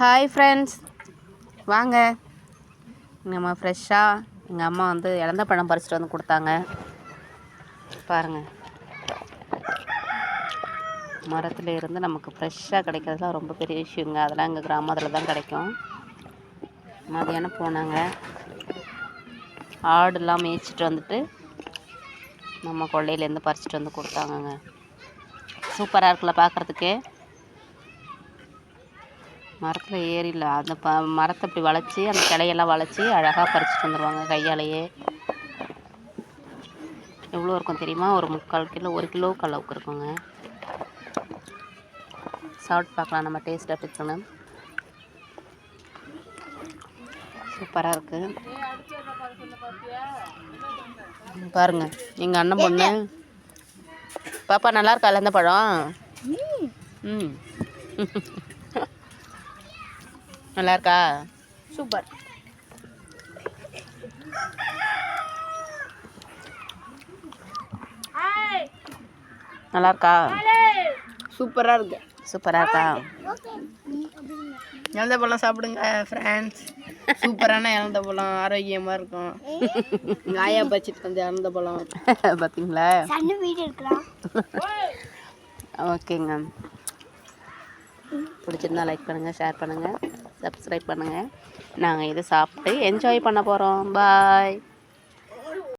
Hi friends, வாங்க. நம்ம ஃப்ரெஷ்ஷாக எங்கள் அம்மா வந்து இலந்த பழம் பறிச்சிட்டு வந்து கொடுத்தாங்க. பாருங்கள், மரத்தில் இருந்து நமக்கு ஃப்ரெஷ்ஷாக கிடைக்கிறதுலாம் ரொம்ப பெரிய விஷயங்க. அதெல்லாம் எங்கள் கிராமத்தில் தான் கிடைக்கும். மதியானம் போனாங்க, ஆடுலாம் மேய்ச்சிட்டு வந்துட்டு நம்ம கொள்ளையிலேருந்து பறிச்சிட்டு வந்து கொடுத்தாங்கங்க. சூப்பராக இருக்குல்ல பார்க்குறதுக்கு. மரத்தில் ஏறில அந்த மரத்தை இப்படி வளைச்சி அந்த கிளையெல்லாம் வளைச்சி அழகாக பறிச்சிட்டு வந்துடுவாங்க கையாலேயே. எவ்வளோ இருக்கும் தெரியுமா? ஒரு 3/4 கிலோ 1 கிலோவுக்கு அளவுக்கு இருக்குங்க. சாப்பிட்டு பார்க்கலாம் நம்ம டேஸ்ட் எப்படி இருக்குன்னு. சூப்பராக இருக்குது பாருங்கள். எங்கள் அண்ணன் பொண்ணு பாப்பா நல்லா இருக்கா இலந்த பழம்? ம் நல்லா இருக்கா? சூப்பர். நல்லா இருக்கா? சூப்பராக இருக்கு. சூப்பராக இருக்கா? இலந்த பழம் சாப்பிடுங்க ஃப்ரெண்ட்ஸ். சூப்பரான இலந்த பழம், ஆரோக்கியமாக இருக்கும். காயா பச்சிட்டு வந்து இலந்த பழம் பார்த்தீங்களா? வீடு இருக்கலாம். ஓகேங்க, பிடிச்சிருந்தா லைக் பண்ணுங்கள், ஷேர் பண்ணுங்கள், சப்ஸ்கிரைப் பண்ணுங்கள். நாங்கள் இதை சாப்பிட்டு என்ஜாய் பண்ண போகிறோம். பாய்.